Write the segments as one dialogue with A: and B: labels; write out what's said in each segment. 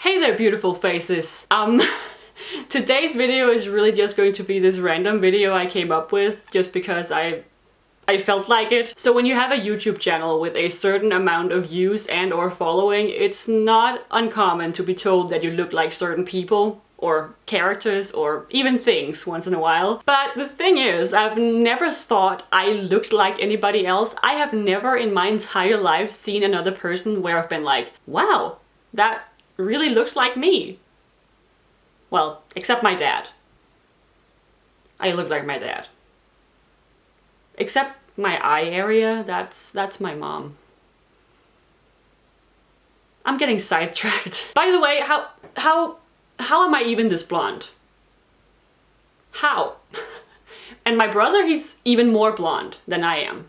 A: Hey there, beautiful faces. Today's video is really just going to be this random video I came up with just because I felt like it. So when you have a YouTube channel with a certain amount of views and or following, it's not uncommon to be told that you look like certain people or characters or even things once in a while. But the thing is, I've never thought I looked like anybody else. I have never in my entire life seen another person where I've been like, wow, that really looks like me. Well, except my dad. I look like my dad. Except my eye area, that's my mom. I'm getting sidetracked. By the way, how am I even this blonde? How? And my brother, he's even more blonde than I am.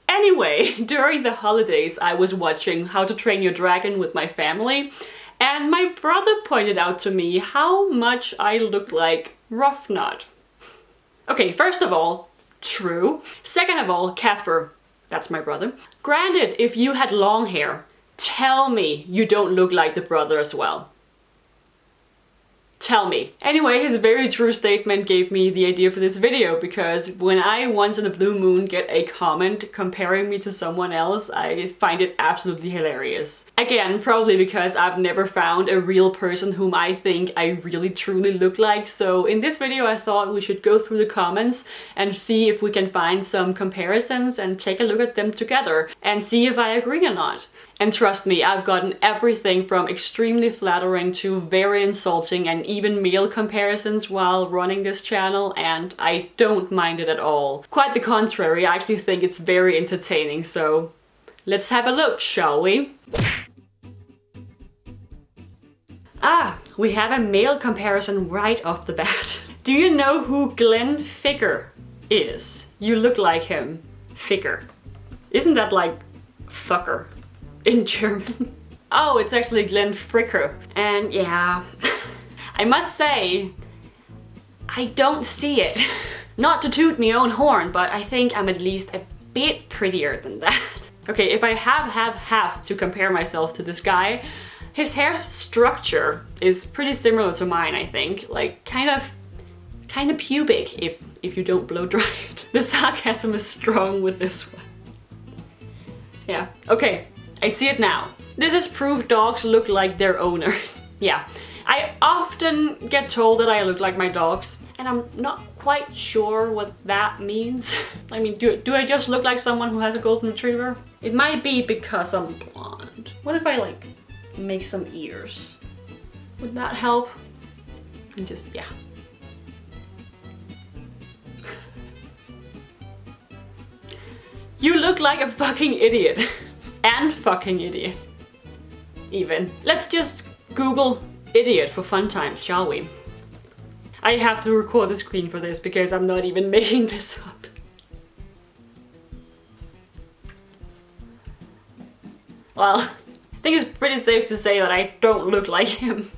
A: Anyway, during the holidays I was watching How to Train Your Dragon with my family, and my brother pointed out to me how much I look like Ruffnut. Okay, first of all, true. Second of all, Casper, that's my brother. Granted, if you had long hair, tell me you don't look like the brother as well. Tell me. Anyway, his very true statement gave me the idea for this video, because when I once in a blue moon get a comment comparing me to someone else, I find it absolutely hilarious. Again, probably because I've never found a real person whom I think I really truly look like, so in this video I thought we should go through the comments and see if we can find some comparisons and take a look at them together and see if I agree or not. And trust me, I've gotten everything from extremely flattering to very insulting and even male comparisons while running this channel, and I don't mind it at all. Quite the contrary, I actually think it's very entertaining, so let's have a look, shall we? Ah, we have a male comparison right off the bat. Do you know who Glenn Figger is? You look like him. Figger. Isn't that like fucker in German? Oh, it's actually Glenn Fricker. And yeah, I must say, I don't see it. Not to toot my own horn, but I think I'm at least a bit prettier than that. Okay, if I have to compare myself to this guy, his hair structure is pretty similar to mine, I think. Like, kind of pubic if you don't blow dry it. The sarcasm is strong with this one. Yeah, okay, I see it now. This is proof dogs look like their owners. Yeah, I often get told that I look like my dogs, and I'm not quite sure what that means. I mean, do I just look like someone who has a golden retriever? It might be because I'm blonde. What if I like make some ears? Would that help? And just, yeah. You look like a fucking idiot. And fucking idiot. Even. Let's just Google idiot for fun times, shall we? I have to record the screen for this because I'm not even making this up. Well, I think it's pretty safe to say that I don't look like him.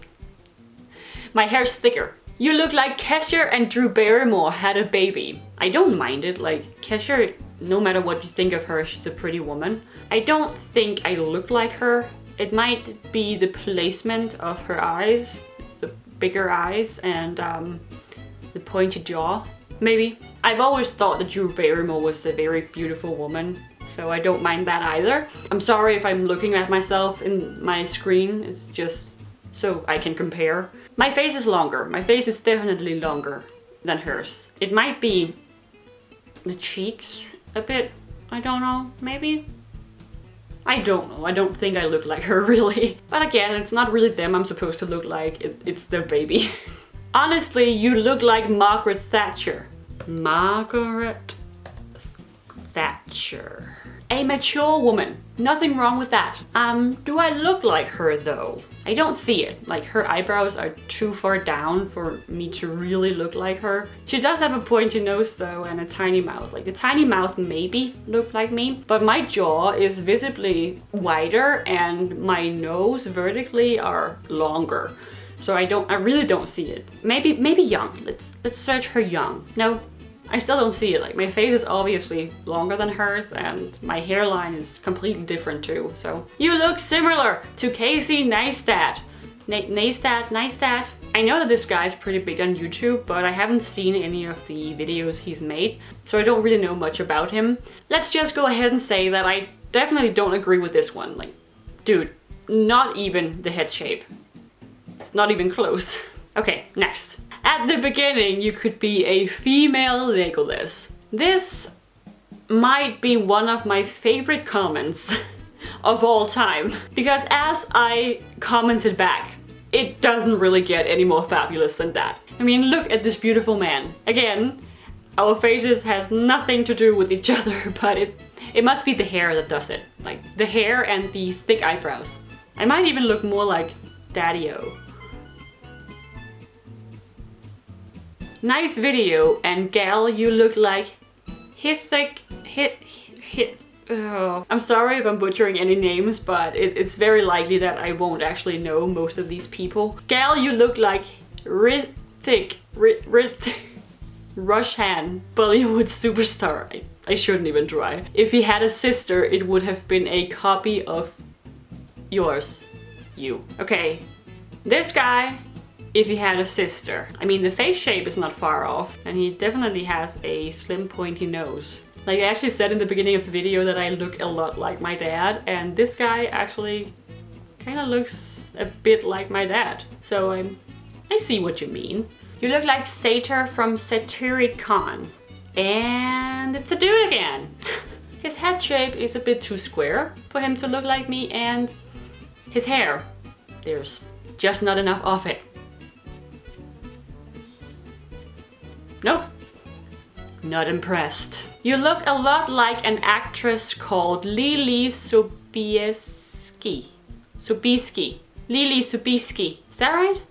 A: My hair's thicker. You look like Kesher and Drew Barrymore had a baby. I don't mind it, like Kesher, no matter what you think of her, she's a pretty woman. I don't think I look like her. It might be the placement of her eyes, the bigger eyes and the pointed jaw, maybe. I've always thought that Drew Barrymore was a very beautiful woman, so I don't mind that either. I'm sorry if I'm looking at myself in my screen, it's just so I can compare. My face is longer. My face is definitely longer than hers. It might be the cheeks a bit, I don't know, maybe? I don't know, I don't think I look like her really. But again, it's not really them I'm supposed to look like, it's their baby. Honestly, you look like Margaret Thatcher. Margaret Thatcher. A mature woman. Nothing wrong with that. Do I look like her though? I don't see it. Like, her eyebrows are too far down for me to really look like her. She does have a pointy nose though and a tiny mouth. Like, the tiny mouth maybe look like me, but my jaw is visibly wider and my nose vertically are longer. So I really don't see it. Maybe young. Let's search her young. No, I still don't see it. Like, my face is obviously longer than hers and my hairline is completely different too. So you look similar to Casey Neistat. Neistat. I know that this guy's pretty big on YouTube, but I haven't seen any of the videos he's made, so I don't really know much about him. Let's just go ahead and say that I definitely don't agree with this one. Like, dude, not even the head shape. It's not even close. Okay, next. At the beginning, you could be a female Legolas. This might be one of my favorite comments of all time, because as I commented back, it doesn't really get any more fabulous than that. I mean, look at this beautiful man. Again, our faces has nothing to do with each other, but it must be the hair that does it. Like, the hair and the thick eyebrows. I might even look more like Daddy-O. Nice video, and gal, you look like Oh. I'm sorry if I'm butchering any names, but it's very likely that I won't actually know most of these people. Gal, you look like Rithik Roshan, Bollywood superstar. I shouldn't even try. If he had a sister, it would have been a copy of yours. You. Okay, this guy, if he had a sister. I mean, the face shape is not far off, and he definitely has a slim pointy nose. Like, I actually said in the beginning of the video that I look a lot like my dad, and this guy actually kind of looks a bit like my dad. So I see what you mean. You look like Satyr from Satyricon. And it's a dude again. His head shape is a bit too square for him to look like me, and his hair, there's just not enough of it. Nope. Not impressed. You look a lot like an actress called Lily Sobieski. Lily Sobieski. Is that right?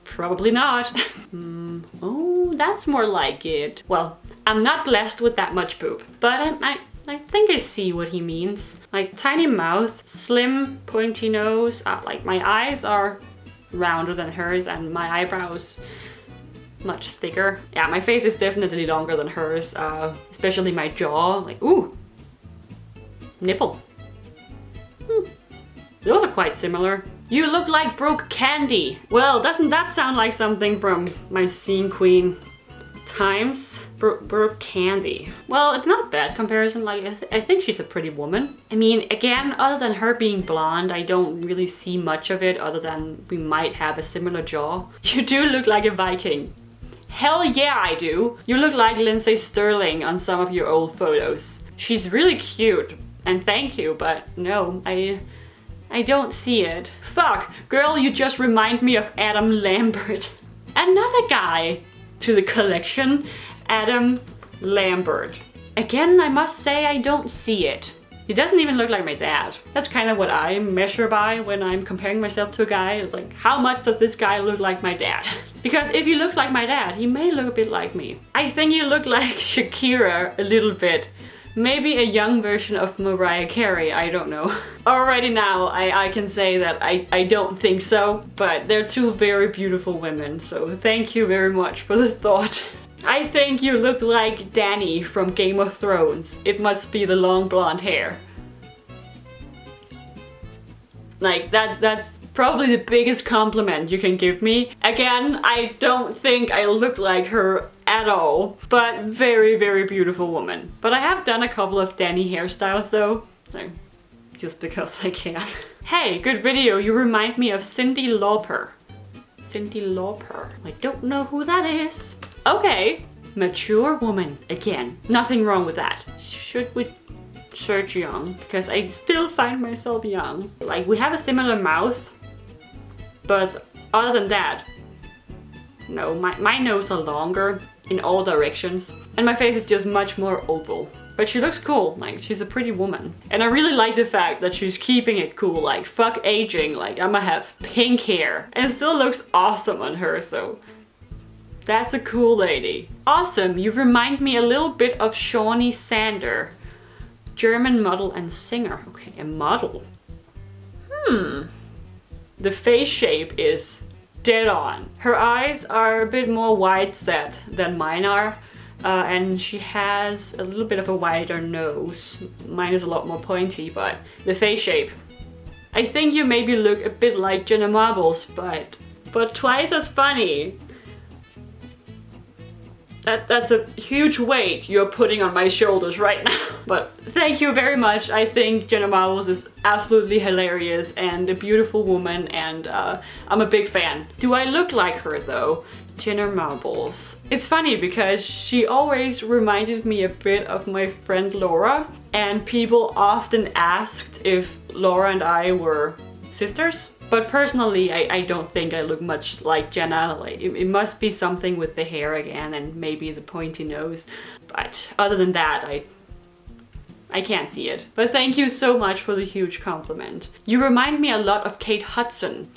A: Probably not. Oh, that's more like it. Well, I'm not blessed with that much boob, but I think I see what he means. Like, tiny mouth, slim, pointy nose. Like, my eyes are rounder than hers, and my eyebrows much thicker. Yeah, my face is definitely longer than hers, especially my jaw. Like, ooh, nipple. Those are quite similar. You look like Brooke Candy. Well, doesn't that sound like something from my Scene Queen times? Brooke Candy. Well, it's not a bad comparison. Like, I think she's a pretty woman. I mean, again, other than her being blonde, I don't really see much of it other than we might have a similar jaw. You do look like a Viking. Hell yeah, I do. You look like Lindsay Sterling on some of your old photos. She's really cute, and thank you, but no, I don't see it. Fuck, girl, you just remind me of Adam Lambert. Another guy to the collection, Adam Lambert. Again, I must say I don't see it. He doesn't even look like my dad. That's kind of what I measure by when I'm comparing myself to a guy. It's like, how much does this guy look like my dad? Because if he looks like my dad, he may look a bit like me. I think you look like Shakira a little bit. Maybe a young version of Mariah Carey, I don't know. Already now, I can say that I don't think so, but they're two very beautiful women, so thank you very much for the thought. I think you look like Dany from Game of Thrones. It must be the long blonde hair. Like, that's probably the biggest compliment you can give me. Again, I don't think I look like her at all, but very, very beautiful woman. But I have done a couple of Dany hairstyles though, like, just because I can. Hey, good video, you remind me of Cyndi Lauper. Cyndi Lauper. I don't know who that is. Okay, mature woman. Again, nothing wrong with that. Should we search young? Because I still find myself young. Like, we have a similar mouth, but other than that, no, my nose are longer in all directions, and my face is just much more oval. But she looks cool, like, she's a pretty woman. And I really like the fact that she's keeping it cool, like, fuck aging, like, I'ma have pink hair. And it still looks awesome on her, so that's a cool lady. Awesome, you remind me a little bit of Shawnee Sander. German model and singer. Okay, a model. The face shape is dead on. Her eyes are a bit more wide set than mine are, and she has a little bit of a wider nose. Mine is a lot more pointy, but the face shape. I think you maybe look a bit like Jenna Marbles, but twice as funny. That's a huge weight you're putting on my shoulders right now. But thank you very much. I think Jenna Marbles is absolutely hilarious and a beautiful woman, and I'm a big fan. Do I look like her though? Jenna Marbles. It's funny because she always reminded me a bit of my friend Laura, and people often asked if Laura and I were sisters. But personally, I don't think I look much like Jenna. Like, it must be something with the hair again and maybe the pointy nose. But other than that, I can't see it. But thank you so much for the huge compliment. You remind me a lot of Kate Hudson.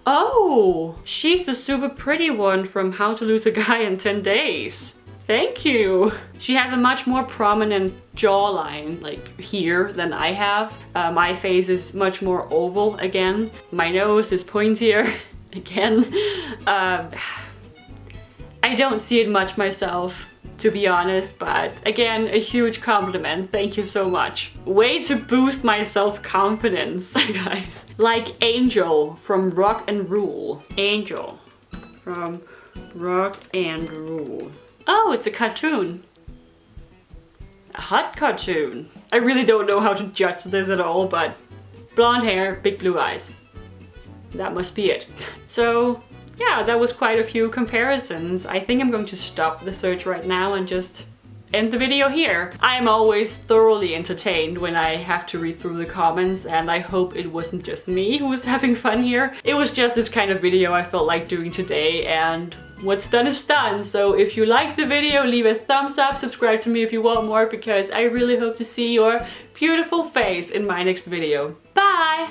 A: Oh, she's the super pretty one from How to Lose a Guy in 10 Days. Thank you. She has a much more prominent jawline, like here, than I have. My face is much more oval again. My nose is pointier again. I don't see it much myself, to be honest, but again, a huge compliment. Thank you so much. Way to boost my self-confidence, guys. Like Angel from Rock and Rule. Angel from Rock and Rule. Oh, it's a cartoon. A hot cartoon. I really don't know how to judge this at all, but blonde hair, big blue eyes. That must be it. So yeah, that was quite a few comparisons. I think I'm going to stop the search right now and just end the video here. I am always thoroughly entertained when I have to read through the comments, and I hope it wasn't just me who was having fun here. It was just this kind of video I felt like doing today, and what's done is done. So if you liked the video, leave a thumbs up, subscribe to me if you want more, because I really hope to see your beautiful face in my next video. Bye!